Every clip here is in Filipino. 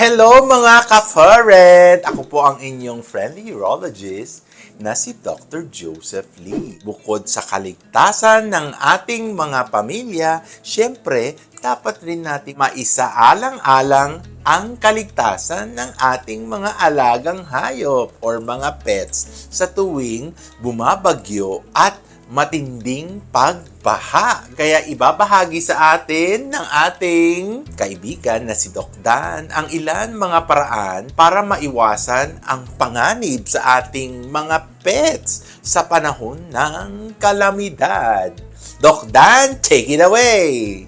Hello mga ka-furret! Ako po ang inyong friendly urologist na si Dr. Joseph Lee. Bukod sa kaligtasan ng ating mga pamilya, syempre, dapat rin natin maisaalang-alang ang kaligtasan ng ating mga alagang hayop or mga pets sa tuwing bumabagyo at matinding pagbaha. Kaya ibabahagi sa atin ng ating kaibigan na si Doc Dan ang ilan mga paraan para maiwasan ang panganib sa ating mga pets sa panahon ng kalamidad. Doc Dan, take it away!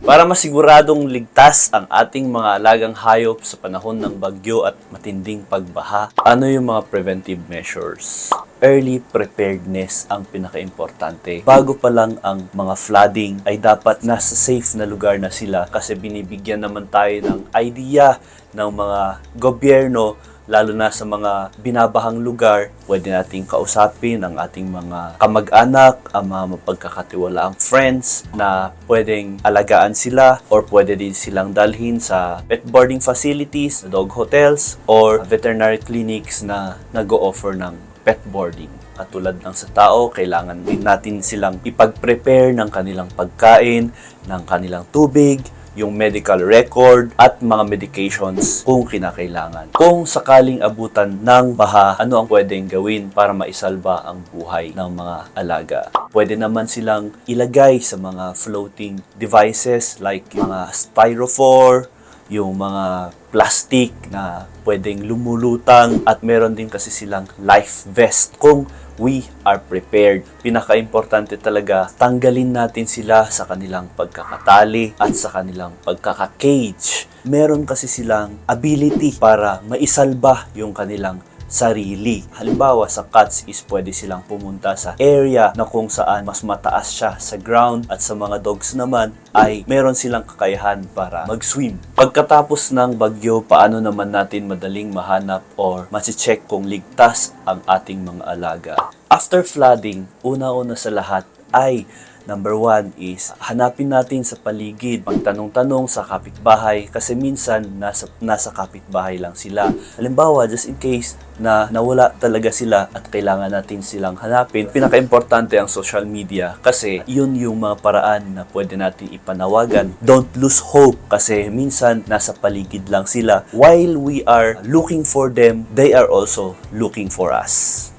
Para masiguradong ligtas ang ating mga alagang hayop sa panahon ng bagyo at matinding pagbaha, ano yung mga preventive measures? Early preparedness ang pinaka-importante. Bago pa lang ang mga flooding ay dapat nasa safe na lugar na sila kasi binibigyan naman tayo ng idea ng mga gobyerno lalo na sa mga binabahang lugar, pwede nating kausapin ang ating mga kamag-anak, ang mga mapagkakatiwalaang friends na pwedeng alagaan sila or pwede din silang dalhin sa pet boarding facilities, dog hotels, or veterinary clinics na nag-o-offer ng pet boarding. Katulad ng sa tao, kailangan din natin silang ipag-prepare ng kanilang pagkain, ng kanilang tubig, yung medical record at mga medications kung kinakailangan. Kung sakaling abutan ng baha, ano ang pwedeng gawin para maisalba ang buhay ng mga alaga? Pwede naman silang ilagay sa mga floating devices like mga styrofoam, yung mga plastic na pwedeng lumulutang at meron din kasi silang life vest kung we are prepared. Pinaka-importante talaga, tanggalin natin sila sa kanilang pagkakatali at sa kanilang pagkaka-cage. Meron kasi silang ability para maisalba yung kanilang sarili. Halimbawa, sa cats is pwede silang pumunta sa area na kung saan mas mataas siya sa ground at sa mga dogs naman ay meron silang kakayahan para mag-swim. Pagkatapos ng bagyo, paano naman natin madaling mahanap or masi-check kung ligtas ang ating mga alaga? After flooding, una-una sa lahat ay number 1 is hanapin natin sa paligid, magtanong-tanong sa kapitbahay kasi minsan nasa kapitbahay lang sila. Halimbawa, just in case na nawala talaga sila at kailangan natin silang hanapin, pinaka-importante ang social media kasi yun yung mga paraan na pwede natin ipanawagan. Don't lose hope kasi minsan nasa paligid lang sila. While we are looking for them, they are also looking for us.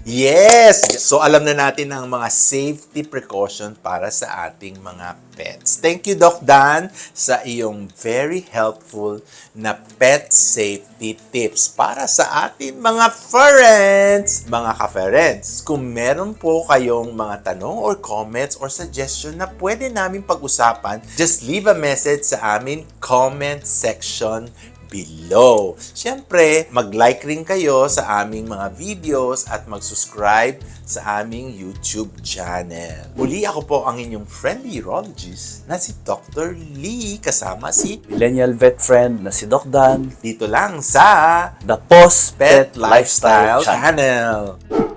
Yes! So, alam na natin ang mga safety precaution para sa ating mga pets. Thank you, Doc Dan, sa iyong very helpful na pet safety tips para sa ating mga furrents. Mga ka-furrents, kung meron po kayong mga tanong or comments or suggestion na pwede namin pag-usapan, just leave a message sa amin comment section below. Siyempre, mag-like rin kayo sa aming mga videos at mag-subscribe sa aming YouTube channel. Muli ako po ang inyong friendly urologist na si Dr. Lee kasama si Millennial vet friend na si Doc Dan dito lang sa The Post Pet Lifestyle Channel.